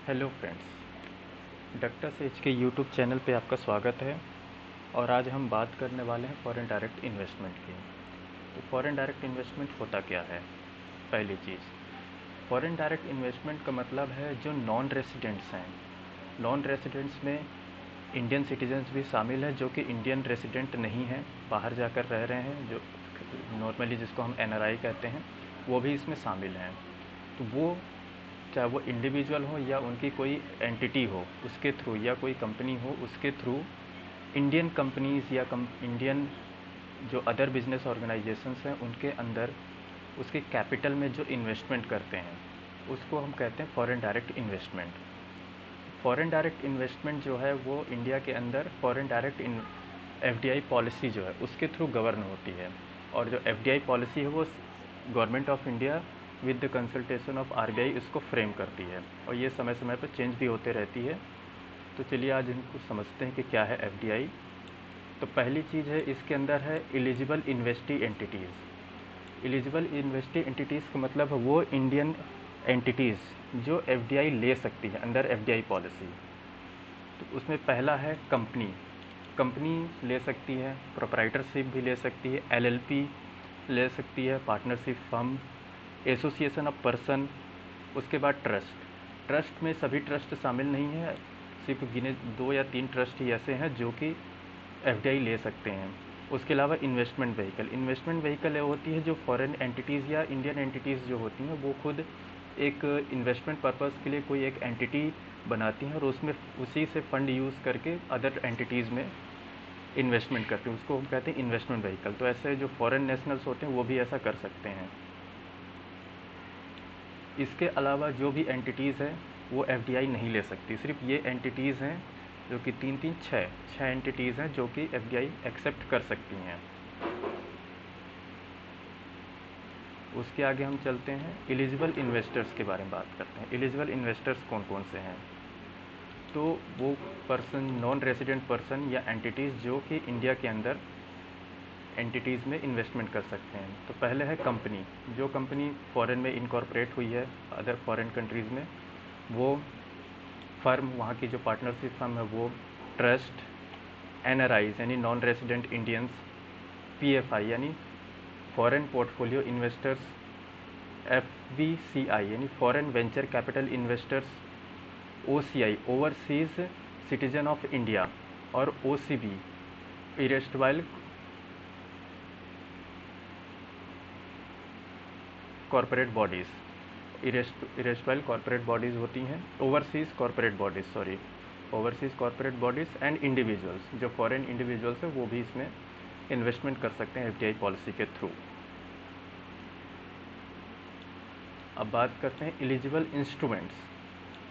Hello friends, doctor says के YouTube channel पे आपका स्वागत है। और आज हम बात करने वाले हैं फॉरेन डायरेक्ट इन्वेस्टमेंट की। तो फॉरेन डायरेक्ट इन्वेस्टमेंट होता क्या है? पहली चीज़, फॉरेन डायरेक्ट इन्वेस्टमेंट का मतलब है जो नॉन रेसिडेंट्स हैं। नॉन रेसिडेंट्स में इंडियन सिटीजन्स भी शामिल हैं जो कि इंडियन रेसिडेंट नहीं हैं, बाहर जाकर रह रहे हैं, जो नॉर्मली जिसको हम एनआरआई कहते हैं, वो भी इसमें शामिल हैं। तो वो चाहे वो इंडिविजुअल हो या उनकी कोई एंटिटी हो उसके थ्रू, या कोई कंपनी हो उसके थ्रू, इंडियन कंपनीज़ या इंडियन जो अदर बिजनेस ऑर्गेनाइजेशंस हैं उनके अंदर उसके कैपिटल में जो इन्वेस्टमेंट करते हैं उसको हम कहते हैं foreign direct investment. Foreign direct investment जो है वो इंडिया के अंदर फॉरेन डायरेक्ट एफडीआई पॉलिसी जो है उसके थ्रू गवर्न होती है। और जो एफडीआई पॉलिसी है वो government of India with the consultation of RBI इसको फ्रेम करती है, और ये समय समय पर चेंज भी होते रहती है। तो चलिए आज इनको समझते हैं कि क्या है एफडीआई। तो पहली चीज़ है इसके अंदर है eligible investee entities. Eligible investee entities का मतलब है वो इंडियन एंटिटीज़ जो एफडीआई ले सकती है अंडर एफडीआई पॉलिसी। तो उसमें पहला है कंपनी। कंपनी ले सकती है, प्रोप्राइटरशिप भी ले सकती है, एलएलपी ले सकती है, partnership firm, association of person. उसके बाद ट्रस्ट। ट्रस्ट में सभी ट्रस्ट शामिल नहीं है, सिर्फ गिने 2 या 3 ट्रस्ट ही ऐसे हैं जो कि एफडीआई ले सकते हैं। उसके अलावा इन्वेस्टमेंट व्हीकल। इन्वेस्टमेंट व्हीकल होती है जो फॉरेन एंटिटीज़ या इंडियन एंटिटीज़ जो होती हैं वो खुद एक इन्वेस्टमेंट पर्पज़ के लिए कोई एक एंटिटी बनाती हैं और उसमें उसी से फंड यूज़ करके अदर एंटिटीज़ में इन्वेस्टमेंट करते हैं, उसको हम कहते हैं इन्वेस्टमेंट व्हीकल। तो ऐसे जो फॉरेन नेशनल्स होते हैं वो भी ऐसा कर सकते हैं। इसके अलावा जो भी एंटिटीज़ हैं वो एफडीआई नहीं ले सकती। सिर्फ ये एंटिटीज़ हैं जो कि 3 6 एंटिटीज़ हैं जो कि एफडीआई एक्सेप्ट कर सकती हैं। उसके आगे हम चलते हैं, एलिजिबल इन्वेस्टर्स के बारे में बात करते हैं। एलिजिबल इन्वेस्टर्स कौन कौन से हैं? तो वो पर्सन, नॉन रेजिडेंट पर्सन या एंटिटीज़ जो कि इंडिया के अंदर एंटिटीज़ में इन्वेस्टमेंट कर सकते हैं। तो पहले है कंपनी। जो कंपनी फॉरेन में इनकॉर्पोरेट हुई है अदर फॉरेन कंट्रीज़ में, वो फर्म, वहाँ की जो पार्टनरशिप फर्म है वो, ट्रस्ट, एनआरआईज यानी नॉन रेजिडेंट इंडियंस, पीएफआई यानी फॉरेन पोर्टफोलियो इन्वेस्टर्स, एफवीसीआई यानी foreign venture capital investors, OCI overseas citizen of India, और OCB erstwhile corporate bodies. Erstwhile corporate bodies होती हैं, overseas corporate bodies, overseas corporate bodies and individuals. जो foreign individuals हैं वो भी इसमें इन्वेस्टमेंट कर सकते हैं एफडीआई पॉलिसी के थ्रू। अब बात करते हैं एलिजिबल इंस्ट्रूमेंट्स।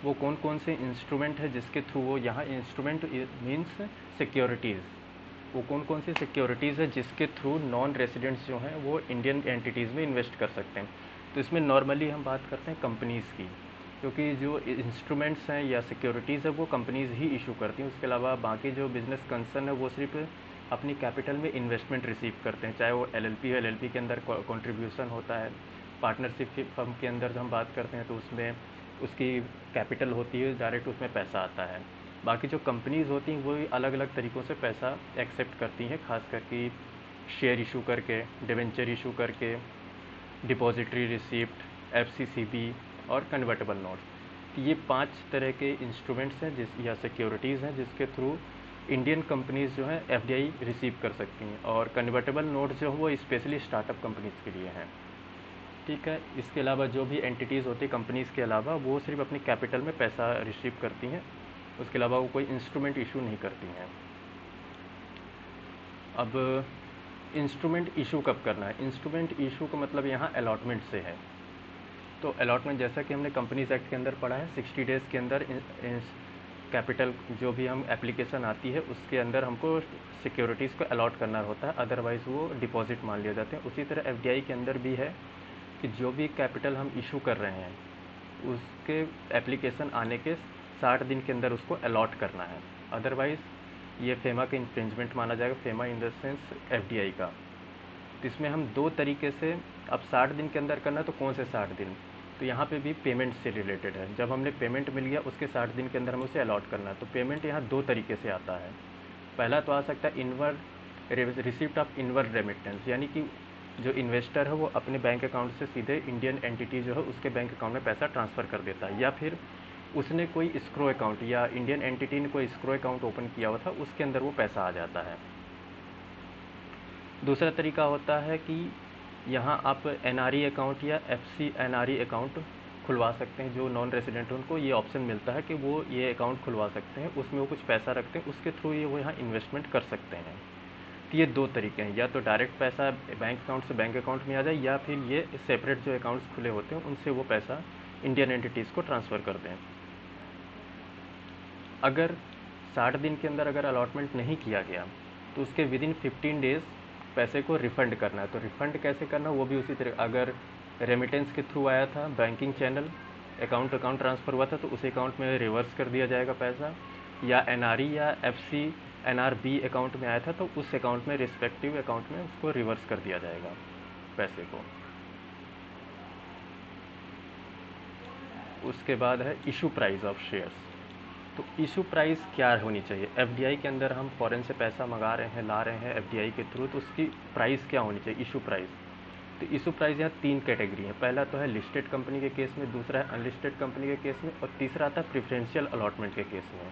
वो कौन कौन से इंस्ट्रूमेंट है जिसके थ्रू वो, यहाँ इंस्ट्रूमेंट मीन्स सिक्योरिटीज़। वो कौन कौन सी सिक्योरिटीज़ है जिसके थ्रू नॉन रेसिडेंट्स जो हैं वो इंडियन एंटिटीज़ में इन्वेस्ट कर सकते हैं? तो इसमें नॉर्मली हम बात करते हैं कंपनीज़ की, क्योंकि जो इंस्ट्रूमेंट्स हैं या सिक्योरिटीज़ है वो कंपनीज़ ही इशू करती हैं। उसके अलावा बाकी जो बिज़नेस कंसर्न है वो सिर्फ अपनी कैपिटल में इन्वेस्टमेंट रिसीव करते हैं, चाहे वो एलएलपी है, एलएलपी के अंदर कंट्रीब्यूशन होता है। पार्टनरशिप फर्म के अंदर जो हम बात करते हैं तो उसमें उसकी कैपिटल होती है, डायरेक्ट उसमें पैसा आता है। बाकी जो कंपनीज़ होती हैं वो भी अलग अलग तरीक़ों से पैसा एक्सेप्ट करती हैं, खास करके शेयर इशू करके, डिवेंचर इशू करके, डिपॉजिटरी रिसिप्ट, एफसीसीबी और कन्वर्टेबल नोट्स। ये 5 तरह के इंस्ट्रूमेंट्स हैं या सिक्योरिटीज़ हैं जिसके थ्रू इंडियन कंपनीज़ जो हैं एफडीआई रिसीव कर सकती हैं। और कन्वर्टेबल नोट्स जो हैं वो स्पेशली स्टार्टअप कंपनीज़ के लिए हैं। ठीक है, इसके अलावा जो भी एंटिटीज़ होती है कंपनीज़ के अलावा वो सिर्फ अपनी कैपिटल में पैसा रिसीव करती हैं, उसके अलावा वो कोई इंस्ट्रूमेंट इशू नहीं करती हैं। अब इंस्ट्रूमेंट इशू कब करना है? इंस्ट्रूमेंट इशू का मतलब यहाँ अलॉटमेंट से है। तो अलॉटमेंट जैसा कि हमने कंपनीज एक्ट के अंदर पढ़ा है, 60 डेज़ के अंदर कैपिटल जो भी हम एप्लीकेशन आती है उसके अंदर हमको सिक्योरिटीज़ को अलॉट करना होता है, अदरवाइज़ वो डिपॉजिट मान लिए जाते हैं। उसी तरह एफडीआई के अंदर भी है कि जो भी कैपिटल हम इशू कर रहे हैं उसके एप्लीकेशन आने के 60 दिन के अंदर उसको अलॉट करना है, अदरवाइज़ ये फेमा का इन्फ्रिंजमेंट माना जाएगा। FEMA in the sense FDI का। तो इसमें हम 2 तरीके से, अब 60 दिन के अंदर करना है तो कौन से 60 दिन? तो यहाँ पे भी पेमेंट से रिलेटेड है। जब हमने पेमेंट मिल गया उसके 60 दिन के अंदर हमें उसे अलॉट करना है। तो पेमेंट यहाँ दो तरीके से आता है। पहला तो आ सकता है inward receipt of inward remittance, यानी कि जो इन्वेस्टर है वो अपने बैंक अकाउंट से सीधे इंडियन एंटिटी जो है उसके बैंक अकाउंट में पैसा ट्रांसफ़र कर देता है, या फिर उसने कोई स्क्रो अकाउंट या इंडियन एंटिटी ने कोई स्क्रो अकाउंट ओपन किया हुआ था उसके अंदर वो पैसा आ जाता है। दूसरा तरीका होता है कि यहाँ आप एनआरई अकाउंट या एफसी एनआरई अकाउंट खुलवा सकते हैं। जो नॉन रेजिडेंट हैं उनको ये ऑप्शन मिलता है कि वो ये अकाउंट खुलवा सकते हैं, उसमें वो कुछ पैसा रखते हैं, उसके थ्रू ये वो यहाँ इन्वेस्टमेंट कर सकते हैं। तो ये दो तरीके हैं, या तो डायरेक्ट पैसा बैंक अकाउंट से बैंक अकाउंट में आ जाए, या फिर ये सेपरेट जो अकाउंट्स खुले होते हैं उनसे वो पैसा इंडियन एंटिटीज़ को ट्रांसफ़र कर दें। अगर 60 दिन के अंदर अगर अलॉटमेंट नहीं किया गया तो उसके विदिन 15 डेज़ पैसे को रिफ़ंड करना है। तो रिफ़ंड कैसे करना वो भी उसी तरह, अगर रेमिटेंस के थ्रू आया था बैंकिंग चैनल, अकाउंट ट्रांसफ़र हुआ था तो उस अकाउंट में रिवर्स कर दिया जाएगा पैसा, या एनआरई या एफसी एनआरबी अकाउंट में आया था तो उस अकाउंट में रिस्पेक्टिव अकाउंट में उसको रिवर्स कर दिया जाएगा पैसे को। उसके बाद है इशू प्राइस ऑफ शेयर्स। तो इशू प्राइस क्या होनी चाहिए? एफडीआई के अंदर हम फॉरेन से पैसा मंगा रहे हैं, ला रहे हैं एफडीआई के थ्रू, तो उसकी प्राइस क्या होनी चाहिए? Issue price. तो इशू प्राइस यहाँ 3 कैटेगरी है। पहला तो है लिस्टेड कंपनी के केस में, दूसरा है अनलिस्टेड कंपनी के केस में, और तीसरा आता है प्रेफरेंशियल अलॉटमेंट के केस में।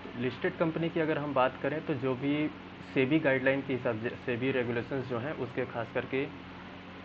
तो लिस्टेड कंपनी की अगर हम बात करें तो जो भी सेबी गाइडलाइन के हिसाब से, सेबी रेगुलेशंस जो हैं उसके खास करके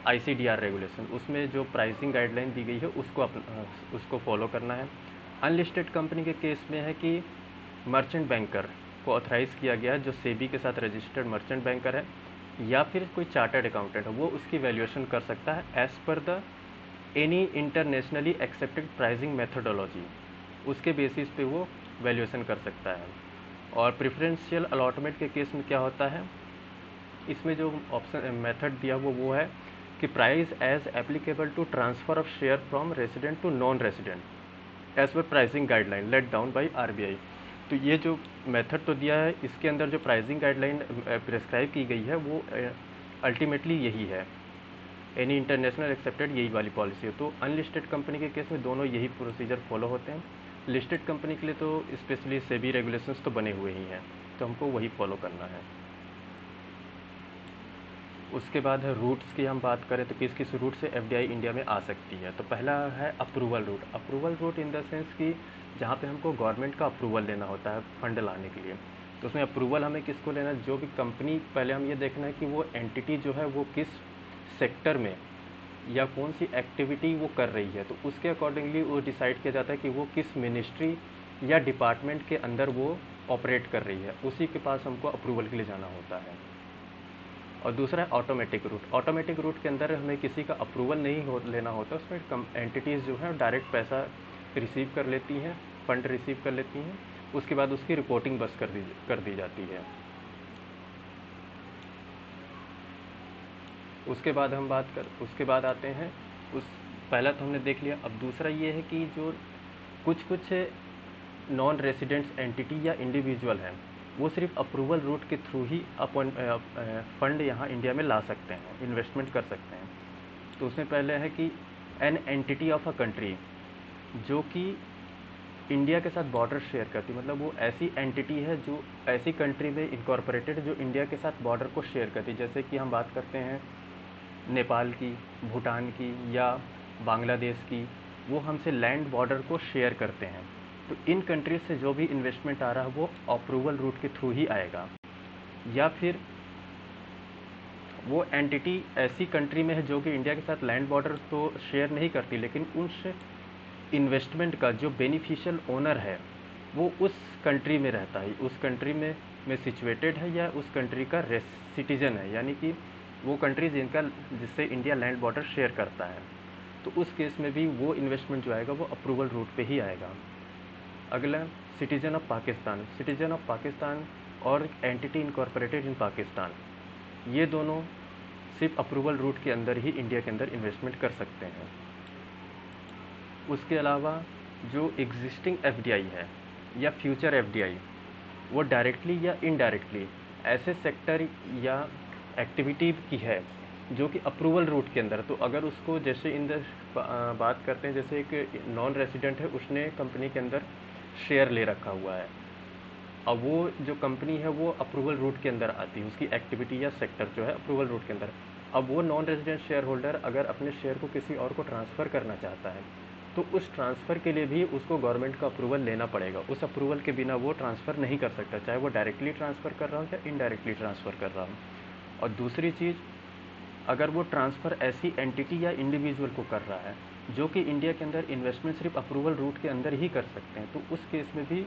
आईसीडीआर रेगुलेशन, उसमें जो प्राइसिंग गाइडलाइन दी गई है उसको फॉलो करना है। अनलिस्टेड कंपनी के केस में है कि मर्चेंट बैंकर को ऑथराइज़ किया गया है, जो सेबी के साथ रजिस्टर्ड मर्चेंट बैंकर है, या फिर कोई चार्टर्ड अकाउंटेंट है, वो उसकी वैल्यूएशन कर सकता है as per the any internationally accepted pricing methodology. उसके बेसिस पे वो वैल्यूएशन कर सकता है। और प्रेफरेंशियल अलॉटमेंट के केस में क्या होता है, इसमें जो ऑप्शन मेथड दिया वो है कि price as applicable to transfer of share from resident to non resident as per pricing guideline let down by RBI. तो ये जो मेथड तो दिया है, इसके अंदर जो प्राइसिंग गाइडलाइन प्रिस्क्राइब की गई है वो अल्टीमेटली यही है, एनी इंटरनेशनल एक्सेप्टेड यही वाली पॉलिसी है। तो अनलिस्टेड कंपनी के केस में दोनों यही प्रोसीजर फॉलो होते हैं। लिस्टेड कंपनी के लिए तो स्पेशली सेबी रेगुलेशंस तो बने हुए ही हैं, तो हमको वही फॉलो करना है। उसके बाद है रूट्स की हम बात करें तो किस किस रूट से एफडीआई इंडिया में आ सकती है। तो पहला है approval route. Approval route in the sense कि जहाँ पे हमको गवर्नमेंट का अप्रूवल लेना होता है फंड लाने के लिए। तो उसमें अप्रूवल हमें किसको लेना है? जो भी कंपनी, पहले हम ये देखना है कि वो एंटिटी जो है वो किस सेक्टर में या कौन सी एक्टिविटी वो कर रही है, तो उसके अकॉर्डिंगली वो डिसाइड किया जाता है कि वो किस मिनिस्ट्री या डिपार्टमेंट के अंदर वो ऑपरेट कर रही है, उसी के पास हमको अप्रूवल के लिए जाना होता है। और दूसरा है ऑटोमेटिक रूट। ऑटोमेटिक रूट के अंदर हमें किसी का अप्रूवल नहीं लेना होता, उसमें एंटिटीज़ जो है डायरेक्ट पैसा रिसीव कर लेती हैं, फंड रिसीव कर लेती हैं, उसके बाद उसकी रिपोर्टिंग बस कर दी जाती है। उसके बाद आते हैं पहला तो हमने देख लिया। अब दूसरा ये है कि जो कुछ नॉन रेसिडेंट्स एंटिटी या इंडिविजुअल हैं वो सिर्फ अप्रूवल रूट के थ्रू ही फंड यहाँ इंडिया में ला सकते हैं, इन्वेस्टमेंट कर सकते हैं। तो उसमें पहले है कि an entity of a country जो कि इंडिया के साथ बॉर्डर शेयर करती, मतलब वो ऐसी एंटिटी है जो ऐसी कंट्री में इनकॉर्पोरेटेड जो इंडिया के साथ बॉर्डर को शेयर करती। जैसे कि हम बात करते हैं नेपाल की, भूटान की या बांग्लादेश की, वो हमसे लैंड बॉर्डर को शेयर करते हैं। तो इन कंट्रीज से जो भी इन्वेस्टमेंट आ रहा है वो अप्रूवल रूट के थ्रू ही आएगा, या फिर वो एंटिटी ऐसी कंट्री में है जो कि इंडिया के साथ लैंड बॉर्डर तो शेयर नहीं करती, लेकिन उस इन्वेस्टमेंट का जो बेनिफिशियल ओनर है वो उस कंट्री में रहता है, उस कंट्री में सिचुएटेड है, या उस कंट्री का सिटीजन है, यानी कि वो कंट्री जिससे इंडिया लैंड बॉर्डर शेयर करता है। तो उस केस में भी वो इन्वेस्टमेंट जो आएगा वो अप्रूवल रूट पे ही आएगा। अगला citizen of Pakistan. Citizen of Pakistan और एंटिटी इनकॉर्पोरेटेड इन पाकिस्तान, ये दोनों सिर्फ अप्रूवल रूट के अंदर ही इंडिया के अंदर इन्वेस्टमेंट कर सकते हैं। उसके अलावा जो एग्जिस्टिंग एफडीआई है या फ्यूचर एफडीआई, वो डायरेक्टली या इनडायरेक्टली ऐसे सेक्टर या एक्टिविटी की है जो कि अप्रूवल रूट के अंदर, तो अगर उसको जैसे इन द बात करते हैं, जैसे एक नॉन रेसिडेंट है, उसने कंपनी के अंदर शेयर ले रखा हुआ है। अब वो जो कंपनी है वो अप्रूवल रूट के अंदर आती है, उसकी एक्टिविटी या सेक्टर जो है अप्रूवल रूट के अंदर। अब वो नॉन रेजिडेंट शेयर होल्डर अगर अपने शेयर को किसी और को ट्रांसफ़र करना चाहता है, तो उस ट्रांसफ़र के लिए भी उसको गवर्नमेंट का अप्रूवल लेना पड़ेगा। उस अप्रूवल के बिना वो ट्रांसफ़र नहीं कर सकता, चाहे वो डायरेक्टली ट्रांसफ़र कर रहा हो या इनडायरेक्टली ट्रांसफ़र कर रहा हो। और दूसरी चीज़, अगर वो ट्रांसफ़र ऐसी एंटिटी या इंडिविजुअल को कर रहा है जो कि इंडिया के अंदर इन्वेस्टमेंट सिर्फ अप्रूवल रूट के अंदर ही कर सकते हैं, तो उस केस में भी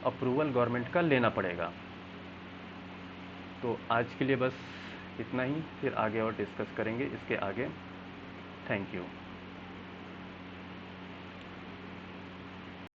अप्रूवल गवर्नमेंट का लेना पड़ेगा। तो आज के लिए बस इतना ही, फिर आगे और डिस्कस करेंगे इसके आगे। Thank you.